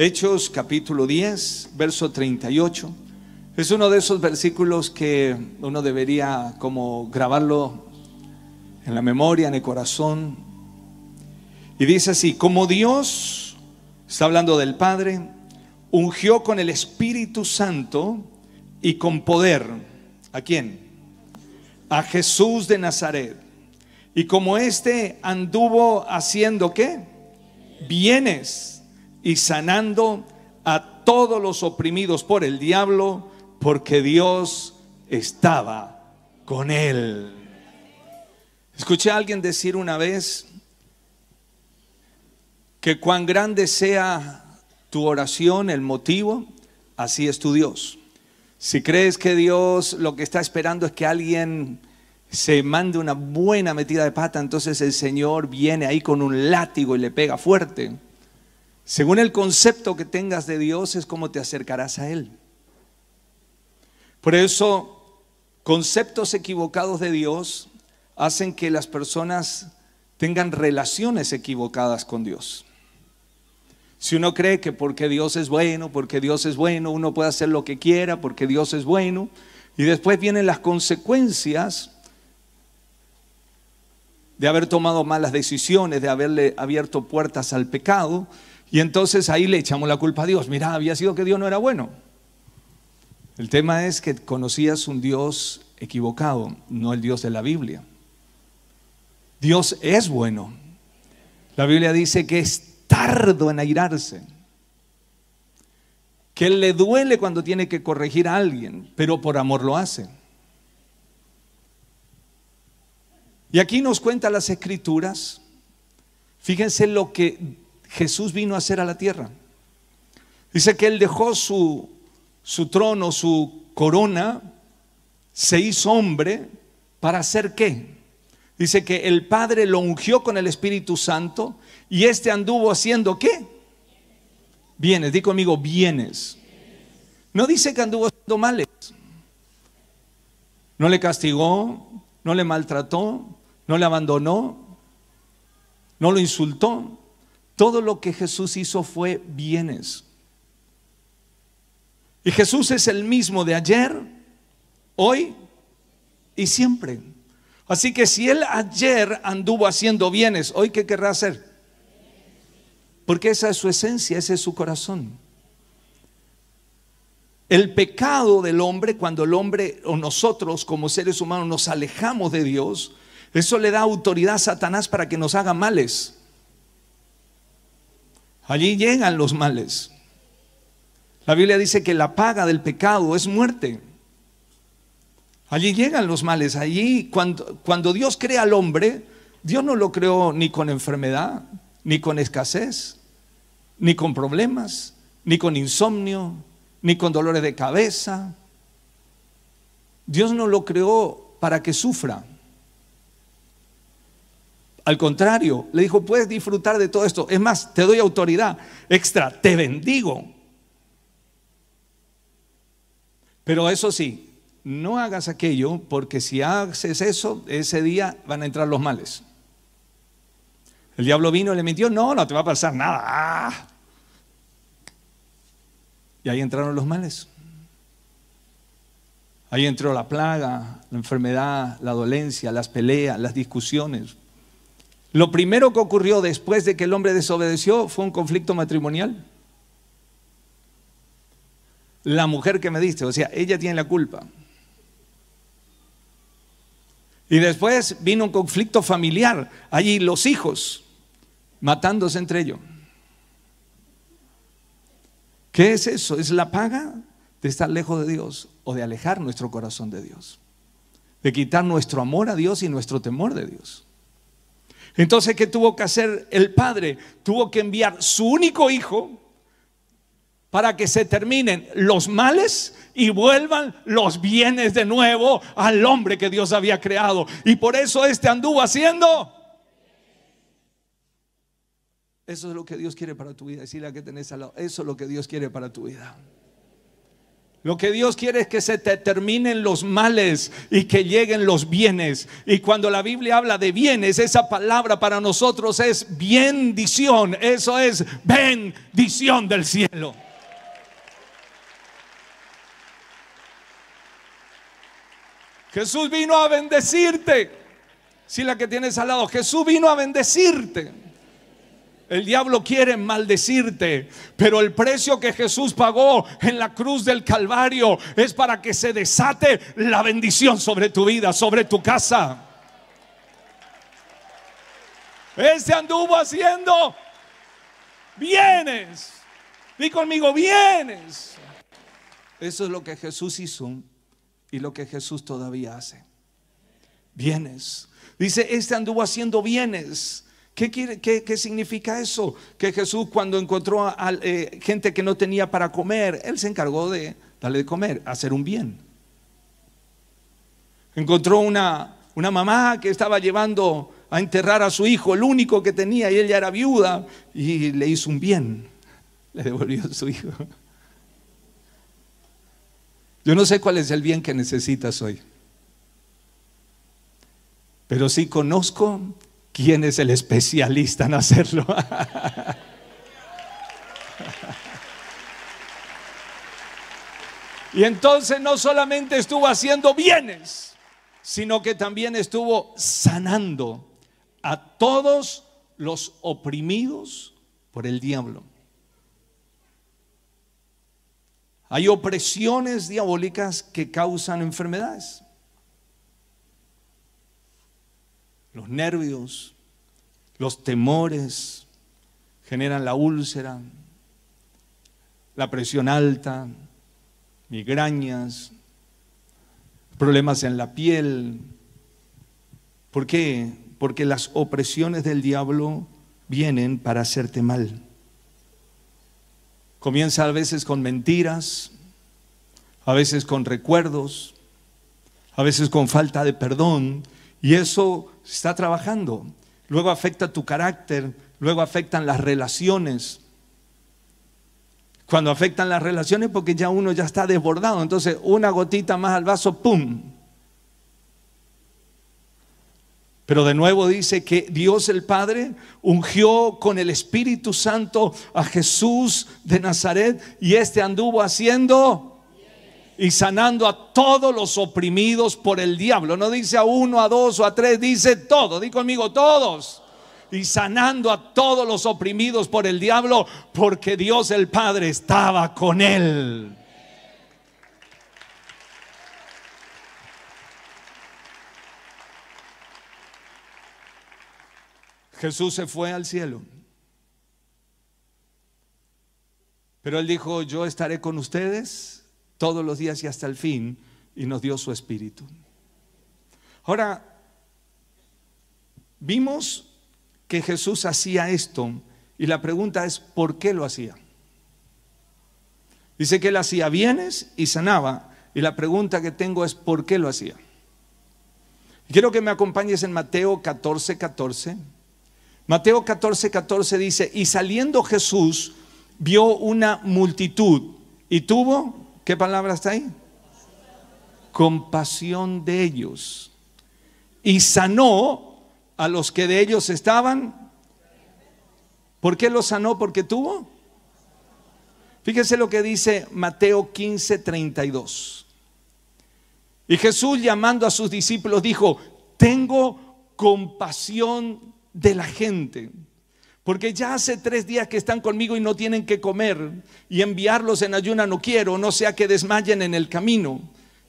Hechos capítulo 10, verso 38. Es uno de esos versículos que uno debería como grabarlo en la memoria, en el corazón. Y dice así: como Dios, está hablando del Padre, ungió con el Espíritu Santo y con poder. ¿A quién? A Jesús de Nazaret. Y como éste anduvo haciendo ¿qué? Bienes y sanando a todos los oprimidos por el diablo, porque Dios estaba con él. Escuché a alguien decir una vez que cuán grande sea tu oración, el motivo, así es tu Dios. Si crees que Dios lo que está esperando es que alguien se mande una buena metida de pata, entonces el Señor viene ahí con un látigo y le pega fuerte. Según el concepto que tengas de Dios es como te acercarás a Él. Por eso, conceptos equivocados de Dios hacen que las personas tengan relaciones equivocadas con Dios. Si uno cree que porque Dios es bueno, uno puede hacer lo que quiera, porque Dios es bueno, y después vienen las consecuencias de haber tomado malas decisiones, de haberle abierto puertas al pecado, y entonces ahí le echamos la culpa a Dios. Mira, había sido que Dios no era bueno. El tema es que conocías un Dios equivocado, no el Dios de la Biblia. Dios es bueno. La Biblia dice que es tardo en airarse, que Él le duele cuando tiene que corregir a alguien, pero por amor lo hace. Y aquí nos cuenta las Escrituras. Fíjense lo que Jesús vino a hacer a la tierra. Dice que Él dejó su trono, su corona, se hizo hombre para hacer ¿qué? Dice que el Padre lo ungió con el Espíritu Santo y este anduvo haciendo ¿qué? Bienes, di conmigo, bienes. No dice que anduvo haciendo males. No le castigó, no le maltrató, no le abandonó, no lo insultó. Todo lo que Jesús hizo fue bienes. Y Jesús es el mismo de ayer, hoy y siempre. Así que si Él ayer anduvo haciendo bienes, ¿hoy qué querrá hacer? Porque esa es su esencia, ese es su corazón. El pecado del hombre, cuando el hombre o nosotros como seres humanos nos alejamos de Dios, eso le da autoridad a Satanás para que nos haga males. Allí llegan los males. La Biblia dice que la paga del pecado es muerte. Allí llegan los males. Allí cuando Dios crea al hombre, Dios no lo creó ni con enfermedad, ni con escasez, ni con problemas, ni con insomnio, ni con dolores de cabeza. Dios no lo creó para que sufra. Al contrario, le dijo: puedes disfrutar de todo esto. Es más, te doy autoridad extra, te bendigo. Pero eso sí, no hagas aquello, porque si haces eso, ese día van a entrar los males. El diablo vino y le mintió: no te va a pasar nada. Y ahí entraron los males. Ahí entró la plaga, la enfermedad, la dolencia, las peleas, las discusiones. Lo primero que ocurrió después de que el hombre desobedeció fue un conflicto matrimonial. La mujer que me diste, o sea, ella tiene la culpa. Y después vino un conflicto familiar. Allí los hijos matándose entre ellos. ¿Qué es eso? Es la paga de estar lejos de Dios o de alejar nuestro corazón de Dios, de quitar nuestro amor a Dios y nuestro temor de Dios. Entonces, ¿qué tuvo que hacer el Padre? Tuvo que enviar su único hijo para que se terminen los males y vuelvan los bienes de nuevo al hombre que Dios había creado. Y por eso anduvo haciendo. Eso es lo que Dios quiere para tu vida. Decirle a que tenés al lado: eso es lo que Dios quiere para tu vida. Lo que Dios quiere es que se te terminen los males y que lleguen los bienes. Y cuando la Biblia habla de bienes, esa palabra para nosotros es bendición. Eso es bendición del cielo. Jesús vino a bendecirte. Si la que tienes al lado, Jesús vino a bendecirte. El diablo quiere maldecirte, pero el precio que Jesús pagó en la cruz del Calvario es para que se desate la bendición sobre tu vida, sobre tu casa. Este anduvo haciendo bienes. Di conmigo, bienes. Eso es lo que Jesús hizo y lo que Jesús todavía hace. Bienes. Dice, este anduvo haciendo bienes. ¿Qué significa eso? Que Jesús, cuando encontró a gente que no tenía para comer, Él se encargó de darle de comer, hacer un bien. Encontró una mamá que estaba llevando a enterrar a su hijo, el único que tenía, y ella era viuda, y le hizo un bien, le devolvió a su hijo. Yo no sé cuál es el bien que necesitas hoy, pero sí conozco quién es el especialista en hacerlo. Y entonces no solamente estuvo haciendo bienes, sino que también estuvo sanando a todos los oprimidos por el diablo. Hay opresiones diabólicas que causan enfermedades. Los nervios, los temores generan la úlcera, la presión alta, migrañas, problemas en la piel. ¿Por qué? Porque las opresiones del diablo vienen para hacerte mal. Comienza a veces con mentiras, a veces con recuerdos, a veces con falta de perdón, y eso está trabajando. Luego afecta tu carácter, luego afectan las relaciones. Cuando afectan las relaciones, porque ya uno ya está desbordado, entonces una gotita más al vaso, ¡pum! Pero de nuevo dice que Dios el Padre ungió con el Espíritu Santo a Jesús de Nazaret, y este anduvo haciendo y sanando a todos los oprimidos por el diablo. No dice a uno, a dos o a tres, dice todos. Di conmigo, todos. Y sanando a todos los oprimidos por el diablo, porque Dios el Padre estaba con él. Jesús se fue al cielo, pero Él dijo, yo estaré con ustedes todos los días y hasta el fin, y nos dio su Espíritu. Ahora, vimos que Jesús hacía esto, y la pregunta es, ¿por qué lo hacía? Dice que Él hacía bienes y sanaba, y la pregunta que tengo es, ¿por qué lo hacía? Quiero que me acompañes en Mateo 14:14. Mateo 14:14 dice, y saliendo Jesús vio una multitud y tuvo, ¿qué palabra está ahí? Compasión de ellos, y sanó a los que de ellos estaban. ¿Por qué los sanó? Porque tuvo. Fíjese lo que dice Mateo 15:32. Y Jesús, llamando a sus discípulos, dijo, tengo compasión de la gente, porque ya hace 3 días que están conmigo y no tienen que comer, y enviarlos en ayuna no quiero, no sea que desmayen en el camino.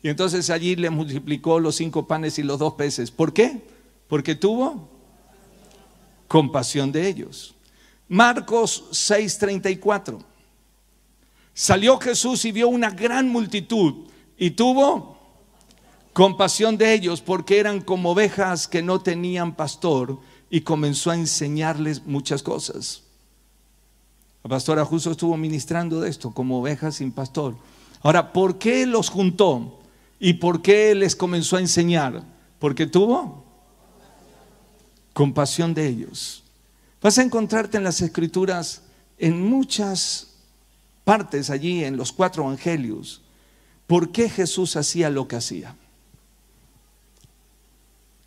Y entonces allí le multiplicó los 5 panes y los 2 peces. ¿Por qué? Porque tuvo compasión de ellos. Marcos 6:34. Salió Jesús y vio una gran multitud y tuvo compasión de ellos, porque eran como ovejas que no tenían pastor, y comenzó a enseñarles muchas cosas. La pastora justo estuvo ministrando de esto, como ovejas sin pastor. Ahora, ¿por qué los juntó? ¿Y por qué les comenzó a enseñar? Porque tuvo compasión de ellos. Vas a encontrarte en las Escrituras, en muchas partes allí, en los 4 evangelios, por qué Jesús hacía lo que hacía.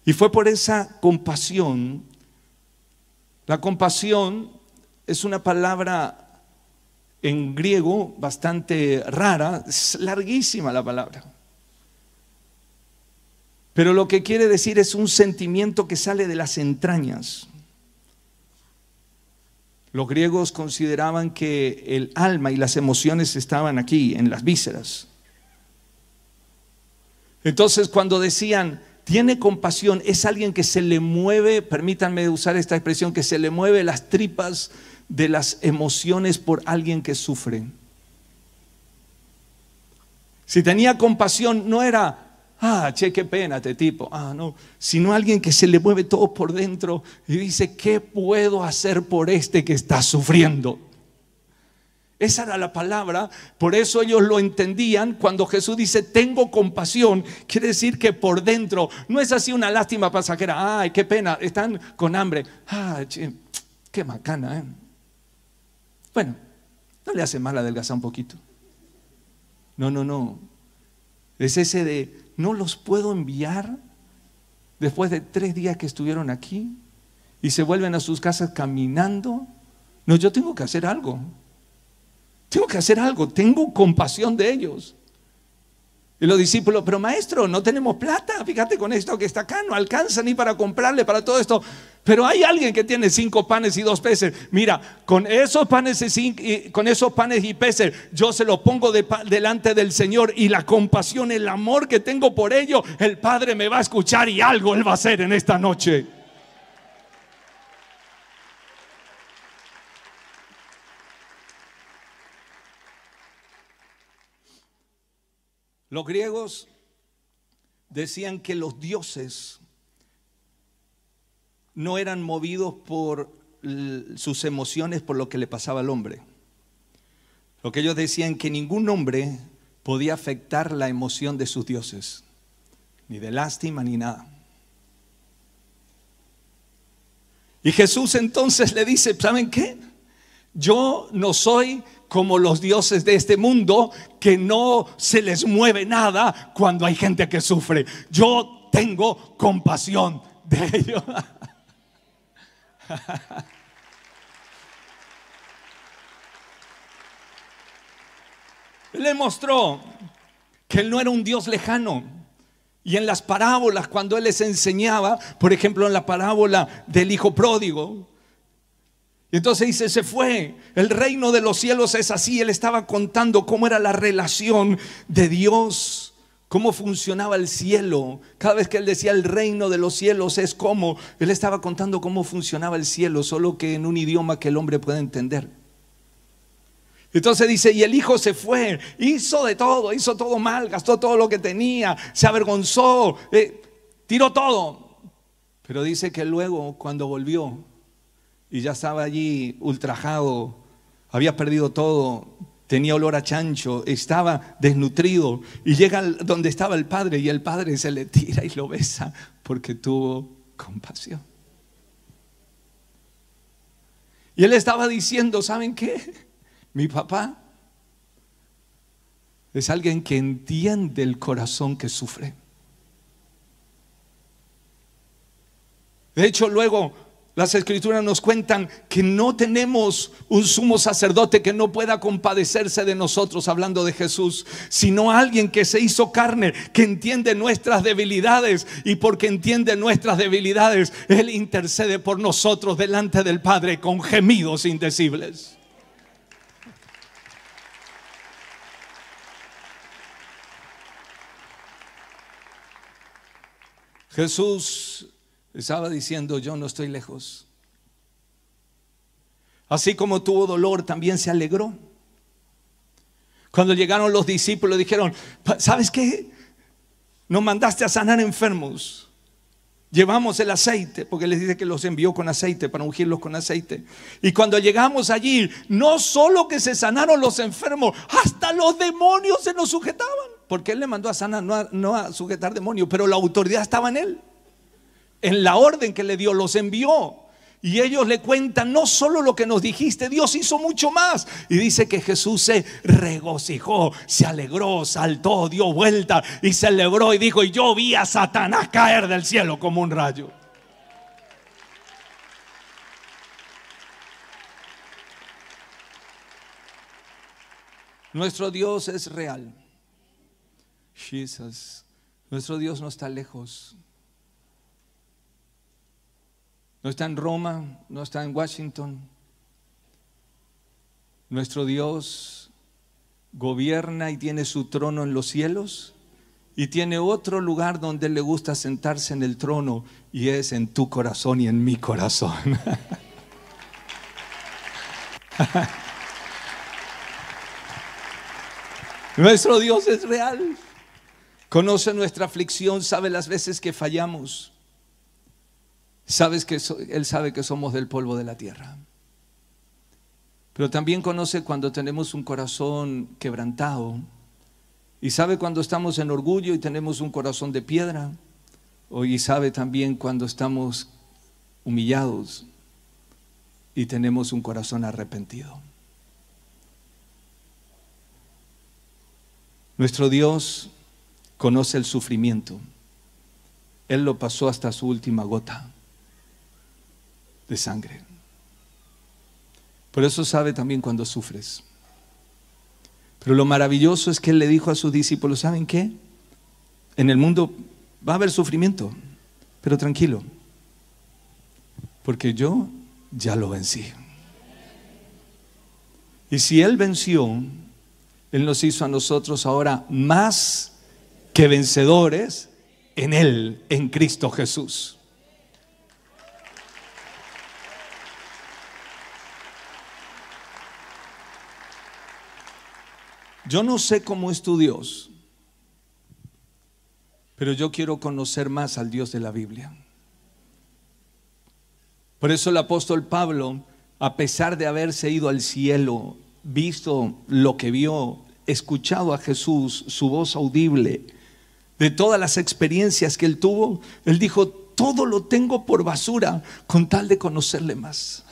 Y fue por esa compasión. La compasión es una palabra en griego bastante rara, es larguísima la palabra. Pero lo que quiere decir es un sentimiento que sale de las entrañas. Los griegos consideraban que el alma y las emociones estaban aquí, en las vísceras. Entonces, cuando decían, tiene compasión, es alguien que se le mueve, permítanme usar esta expresión, que se le mueve las tripas de las emociones por alguien que sufre. Si tenía compasión, no era, che, qué pena este tipo, no, sino alguien que se le mueve todo por dentro y dice, ¿qué puedo hacer por este que está sufriendo? Esa era la palabra. Por eso ellos lo entendían. Cuando Jesús dice tengo compasión, quiere decir que por dentro no es así una lástima pasajera. Ay, qué pena, están con hambre. Che, qué macana, Bueno, no le hace mal adelgazar un poquito. No. Es ese de no los puedo enviar después de 3 días que estuvieron aquí y se vuelven a sus casas caminando. No, yo tengo que hacer algo. Tengo compasión de ellos. Y los discípulos, pero maestro, no tenemos plata, fíjate con esto que está acá, no alcanza ni para comprarle para todo esto. Pero hay alguien que tiene 5 panes y 2 peces. Mira, con esos panes y peces, yo se los pongo delante del Señor, y la compasión, el amor que tengo por ellos, el Padre me va a escuchar y algo Él va a hacer en esta noche. Los griegos decían que los dioses no eran movidos por sus emociones, por lo que le pasaba al hombre. Lo que ellos decían, que ningún hombre podía afectar la emoción de sus dioses, ni de lástima ni nada. Y Jesús entonces le dice, ¿saben qué? Yo no soy como los dioses de este mundo, que no se les mueve nada cuando hay gente que sufre. Yo tengo compasión de ellos. Le mostró que Él no era un Dios lejano. Y en las parábolas, cuando Él les enseñaba, por ejemplo en la parábola del hijo pródigo, y entonces dice, se fue, el reino de los cielos es así. Él estaba contando cómo era la relación de Dios, cómo funcionaba el cielo. Cada vez que Él decía el reino de los cielos es como, Él estaba contando cómo funcionaba el cielo, solo que en un idioma que el hombre puede entender. Entonces dice, y el hijo se fue, hizo todo mal, gastó todo lo que tenía, se avergonzó, tiró todo. Pero dice que luego, cuando volvió y ya estaba allí ultrajado, había perdido todo, tenía olor a chancho, estaba desnutrido, y llega donde estaba el padre, y el padre se le tira y lo besa porque tuvo compasión. Y él estaba diciendo, ¿saben qué? Mi papá es alguien que entiende el corazón que sufre. De hecho, luego las escrituras nos cuentan que no tenemos un sumo sacerdote que no pueda compadecerse de nosotros, hablando de Jesús, sino alguien que se hizo carne, que entiende nuestras debilidades, y porque entiende nuestras debilidades, Él intercede por nosotros delante del Padre con gemidos indecibles. Jesús estaba diciendo, yo no estoy lejos. Así como tuvo dolor, también se alegró. Cuando llegaron los discípulos, dijeron, ¿sabes qué? Nos mandaste a sanar enfermos. Llevamos el aceite, porque les dice que los envió con aceite, para ungirlos con aceite. Y cuando llegamos allí, no solo que se sanaron los enfermos, hasta los demonios se nos sujetaban. Porque Él le mandó a sanar, no a sujetar demonios, pero la autoridad estaba en Él. En la orden que le dio, los envió. Y ellos le cuentan: no solo lo que nos dijiste, Dios hizo mucho más. Y dice que Jesús se regocijó, se alegró, saltó, dio vuelta y celebró y dijo: y yo vi a Satanás caer del cielo como un rayo. Nuestro Dios es real. Jesus. Nuestro Dios no está lejos. No está en Roma, no está en Washington. Nuestro Dios gobierna y tiene su trono en los cielos, y tiene otro lugar donde le gusta sentarse en el trono, y es en tu corazón y en mi corazón. Nuestro Dios es real. Conoce nuestra aflicción, sabe las veces que fallamos. Él sabe que somos del polvo de la tierra. Pero también conoce cuando tenemos un corazón quebrantado, y sabe cuando estamos en orgullo y tenemos un corazón de piedra, y sabe también cuando estamos humillados y tenemos un corazón arrepentido. Nuestro Dios conoce el sufrimiento. Él lo pasó hasta su última gota de sangre. Por eso sabe también cuando sufres. Pero lo maravilloso es que Él le dijo a sus discípulos: ¿saben qué? En el mundo va a haber sufrimiento, pero tranquilo, porque yo ya lo vencí. Y si Él venció, Él nos hizo a nosotros ahora más que vencedores en Él, en Cristo Jesús. Yo no sé cómo es tu Dios, pero yo quiero conocer más al Dios de la Biblia. Por eso el apóstol Pablo, a pesar de haberse ido al cielo, visto lo que vio, escuchado a Jesús, su voz audible, de todas las experiencias que él tuvo, él dijo: todo lo tengo por basura con tal de conocerle más.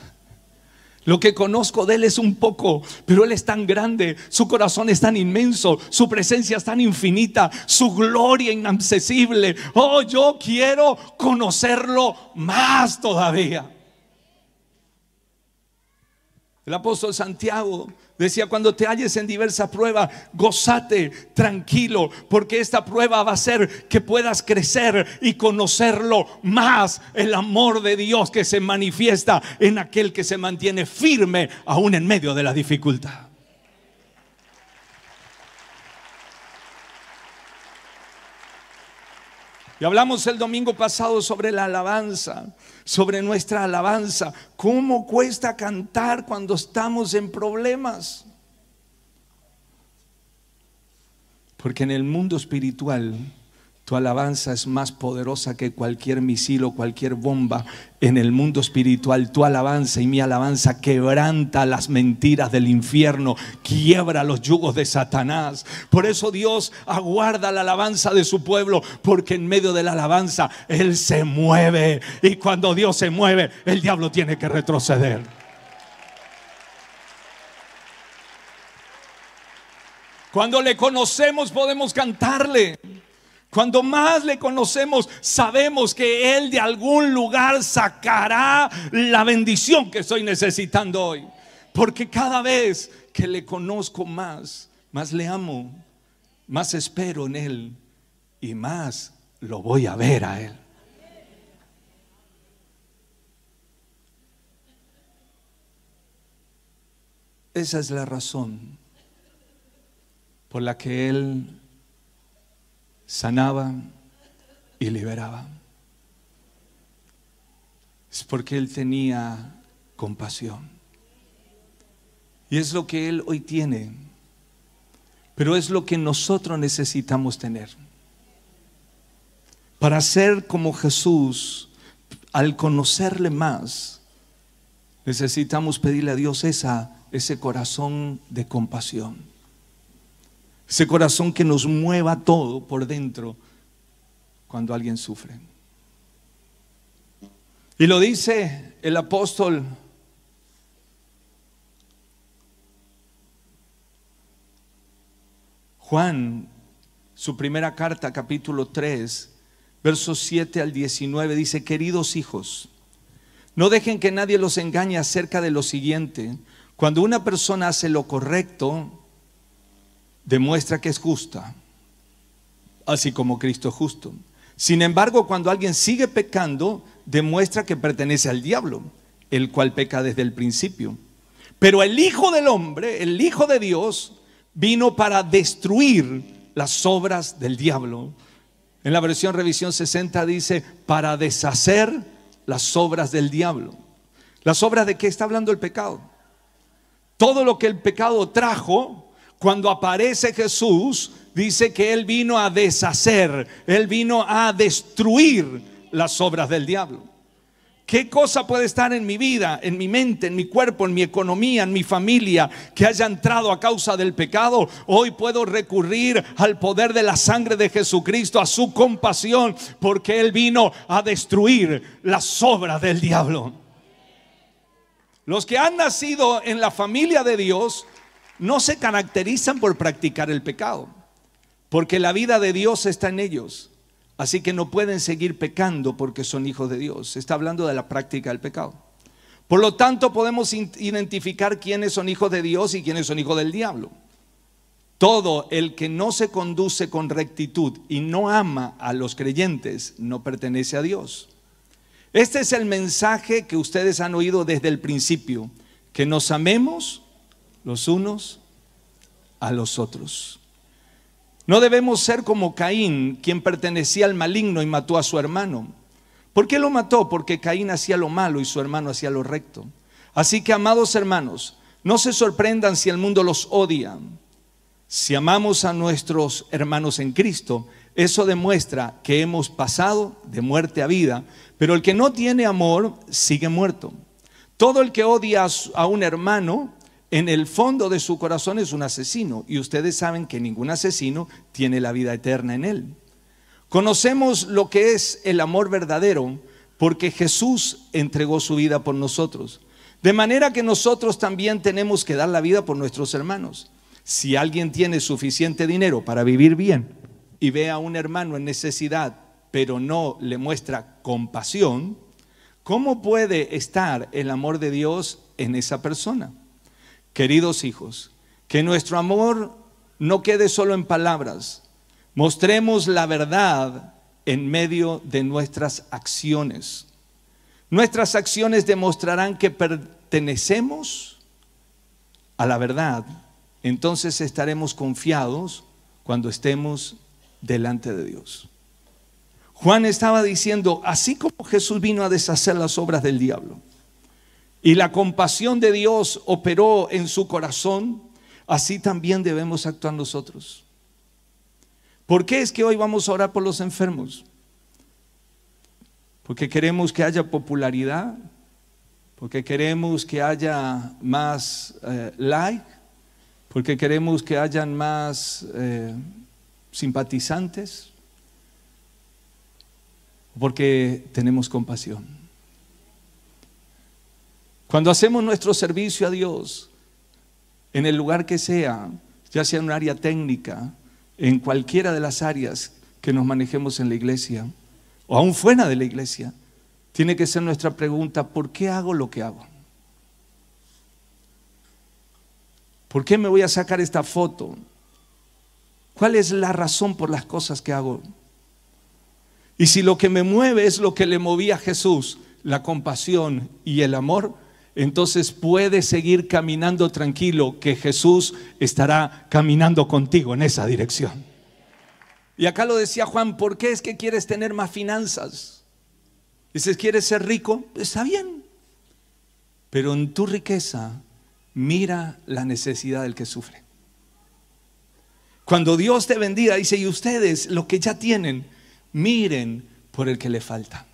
Lo que conozco de Él es un poco, pero Él es tan grande, su corazón es tan inmenso, su presencia es tan infinita, su gloria inaccesible. Oh, yo quiero conocerlo más todavía. El apóstol Santiago decía: cuando te halles en diversa prueba, gózate, tranquilo, porque esta prueba va a hacer que puedas crecer y conocerlo más, el amor de Dios que se manifiesta en aquel que se mantiene firme aún en medio de la dificultad. Y hablamos el domingo pasado sobre la alabanza, sobre nuestra alabanza. ¿Cómo cuesta cantar cuando estamos en problemas? Porque en el mundo espiritual tu alabanza es más poderosa que cualquier misil o cualquier bomba. En el mundo espiritual tu alabanza y mi alabanza quebranta las mentiras del infierno, quiebra los yugos de Satanás. Por eso Dios aguarda la alabanza de su pueblo, porque en medio de la alabanza Él se mueve, y cuando Dios se mueve, el diablo tiene que retroceder. Cuando le conocemos podemos cantarle. Cuando más le conocemos, sabemos que Él de algún lugar sacará la bendición que estoy necesitando hoy. Porque cada vez que le conozco más le amo, más espero en Él y más lo voy a ver a Él. Esa es la razón por la que Él sanaba y liberaba. Es porque Él tenía compasión. Y es lo que Él hoy tiene, pero es lo que nosotros necesitamos tener. Para ser como Jesús, al conocerle más, necesitamos pedirle a Dios ese corazón de compasión. Ese corazón que nos mueva todo por dentro cuando alguien sufre. Y lo dice el apóstol Juan, su primera carta, capítulo 3, versos 7 al 19, dice: queridos hijos, no dejen que nadie los engañe acerca de lo siguiente. Cuando una persona hace lo correcto, demuestra que es justa, así como Cristo es justo. Sin embargo, cuando alguien sigue pecando, demuestra que pertenece al diablo, el cual peca desde el principio. Pero el Hijo del Hombre, el Hijo de Dios, vino para destruir las obras del diablo. En la versión Revisión 60 dice: para deshacer las obras del diablo. ¿Las obras de qué está hablando el pecado? Todo lo que el pecado trajo, cuando aparece Jesús, dice que Él vino a deshacer, Él vino a destruir las obras del diablo. ¿Qué cosa puede estar en mi vida, en mi mente, en mi cuerpo, en mi economía, en mi familia, que haya entrado a causa del pecado? Hoy puedo recurrir al poder de la sangre de Jesucristo, a su compasión, porque Él vino a destruir las obras del diablo. Los que han nacido en la familia de Dios no se caracterizan por practicar el pecado, porque la vida de Dios está en ellos. Así que no pueden seguir pecando porque son hijos de Dios. Se está hablando de la práctica del pecado. Por lo tanto, podemos identificar quiénes son hijos de Dios y quiénes son hijos del diablo. Todo el que no se conduce con rectitud y no ama a los creyentes no pertenece a Dios. Este es el mensaje que ustedes han oído desde el principio: que nos amemos los unos a los otros. No debemos ser como Caín, quien pertenecía al maligno y mató a su hermano. ¿Por qué lo mató? Porque Caín hacía lo malo y su hermano hacía lo recto. Así que, amados hermanos, no se sorprendan si el mundo los odia. Si amamos a nuestros hermanos en Cristo, eso demuestra que hemos pasado de muerte a vida. Pero el que no tiene amor sigue muerto. Todo el que odia a un hermano, en el fondo de su corazón es un asesino. Y ustedes saben que ningún asesino tiene la vida eterna en él. Conocemos lo que es el amor verdadero porque Jesús entregó su vida por nosotros. De manera que nosotros también tenemos que dar la vida por nuestros hermanos. Si alguien tiene suficiente dinero para vivir bien y ve a un hermano en necesidad, pero no le muestra compasión, ¿cómo puede estar el amor de Dios en esa persona? Queridos hijos, que nuestro amor no quede solo en palabras. Mostremos la verdad en medio de nuestras acciones. Nuestras acciones demostrarán que pertenecemos a la verdad. Entonces estaremos confiados cuando estemos delante de Dios. Juan estaba diciendo: así como Jesús vino a deshacer las obras del diablo y la compasión de Dios operó en su corazón, así también debemos actuar nosotros. ¿Por qué es que hoy vamos a orar por los enfermos? Porque queremos que haya popularidad, porque queremos que haya más like, porque queremos que hayan más simpatizantes, porque tenemos compasión. Cuando hacemos nuestro servicio a Dios, en el lugar que sea, ya sea en un área técnica, en cualquiera de las áreas que nos manejemos en la iglesia, o aún fuera de la iglesia, tiene que ser nuestra pregunta: ¿por qué hago lo que hago? ¿Por qué me voy a sacar esta foto? ¿Cuál es la razón por las cosas que hago? Y si lo que me mueve es lo que le movía a Jesús, la compasión y el amor, entonces puedes seguir caminando tranquilo, que Jesús estará caminando contigo en esa dirección. Y acá lo decía Juan: ¿por qué es que quieres tener más finanzas? Dices: ¿quieres ser rico? Está bien, pero en tu riqueza mira la necesidad del que sufre. Cuando Dios te bendiga, dice: y ustedes, lo que ya tienen, miren por el que le falta.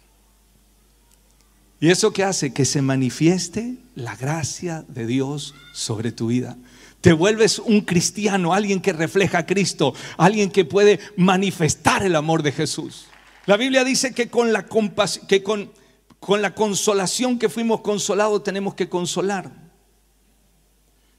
¿Y eso qué hace? Que se manifieste la gracia de Dios sobre tu vida. Te vuelves un cristiano, alguien que refleja a Cristo, alguien que puede manifestar el amor de Jesús. La Biblia dice que con Con la consolación que fuimos consolados tenemos que consolar.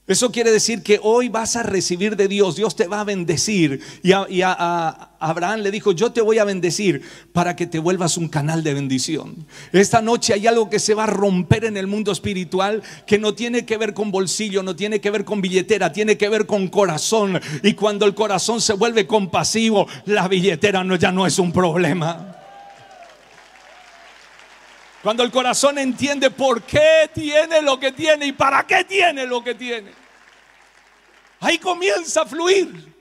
Eso quiere decir que hoy vas a recibir de Dios. Dios te va a bendecir. Y a Abraham le dijo: yo te voy a bendecir para que te vuelvas un canal de bendición. Esta noche hay algo que se va a romper en el mundo espiritual, que no tiene que ver con bolsillo, no tiene que ver con billetera, tiene que ver con corazón. Y cuando el corazón se vuelve compasivo, la billetera ya no es un problema. Cuando el corazón entiende por qué tiene lo que tiene y para qué tiene lo que tiene, ahí comienza a fluir.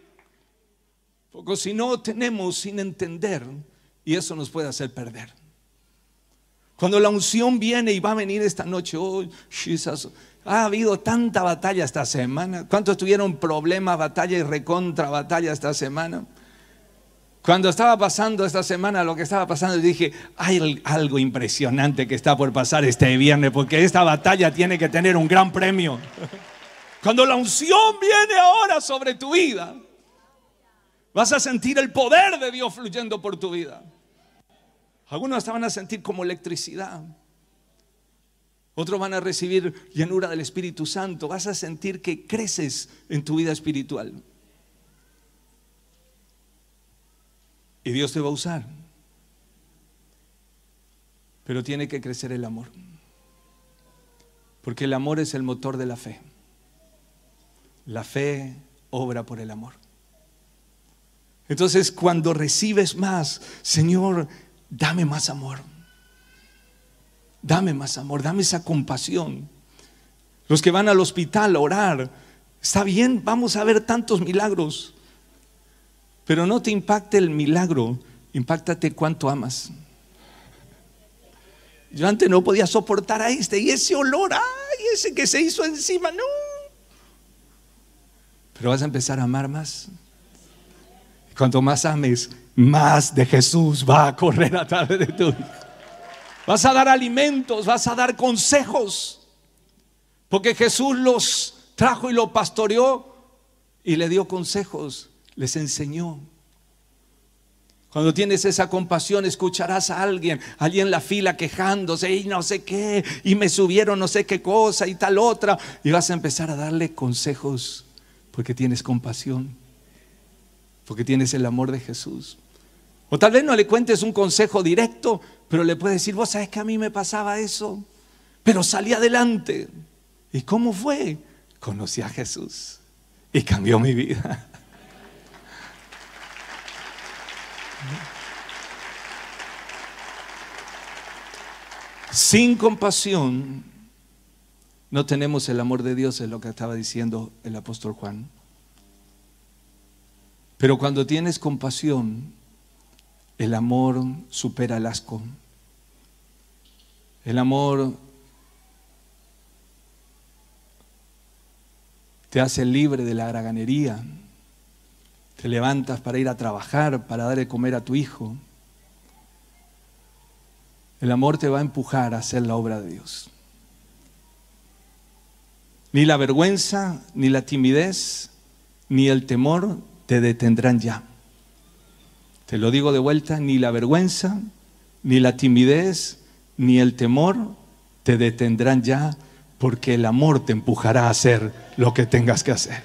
Porque si no, tenemos sin entender, y eso nos puede hacer perder. Cuando la unción viene, y va a venir esta noche, oh, Jesus, ha habido tanta batalla esta semana. ¿Cuántos tuvieron problemas, batalla y recontra batalla esta semana? Cuando estaba pasando esta semana lo que estaba pasando, dije: hay algo impresionante que está por pasar este viernes, porque esta batalla tiene que tener un gran premio. Cuando la unción viene ahora sobre tu vida, vas a sentir el poder de Dios fluyendo por tu vida. Algunos hasta van a sentir como electricidad. Otros van a recibir llenura del Espíritu Santo. Vas a sentir que creces en tu vida espiritual. Y Dios te va a usar. Pero tiene que crecer el amor. Porque el amor es el motor de la fe. La fe obra por el amor. Entonces, cuando recibes más: Señor, dame más amor. Dame más amor, dame esa compasión. Los que van al hospital a orar, está bien, vamos a ver tantos milagros. Pero no te impacte el milagro, impáctate cuánto amas. Yo antes no podía soportar a este, y ese olor, ay, ese que se hizo encima, no. Pero vas a empezar a amar más. Cuanto más ames, más de Jesús va a correr a través de tu vida. Vas a dar alimentos, vas a dar consejos, porque Jesús los trajo y lo pastoreó y le dio consejos. Les enseñó. Cuando tienes esa compasión, escucharás a alguien allí en la fila quejándose y no sé qué, y me subieron no sé qué cosa y tal otra, y vas a empezar a darle consejos, porque tienes compasión, porque tienes el amor de Jesús. O tal vez no le cuentes un consejo directo, pero le puedes decir: vos sabés que a mí me pasaba eso, pero salí adelante. ¿Y cómo fue? Conocí a Jesús y cambió mi vida. Sin compasión no tenemos el amor de Dios, es lo que estaba diciendo el apóstol Juan. Pero cuando tienes compasión, el amor supera el asco. El amor te hace libre de la haraganería. Te levantas para ir a trabajar, para dar de comer a tu hijo. El amor te va a empujar a hacer la obra de Dios. Ni la vergüenza, ni la timidez, ni el temor te detendrán ya. Te lo digo de vuelta: ni la vergüenza, ni la timidez, ni el temor te detendrán ya, porque el amor te empujará a hacer lo que tengas que hacer.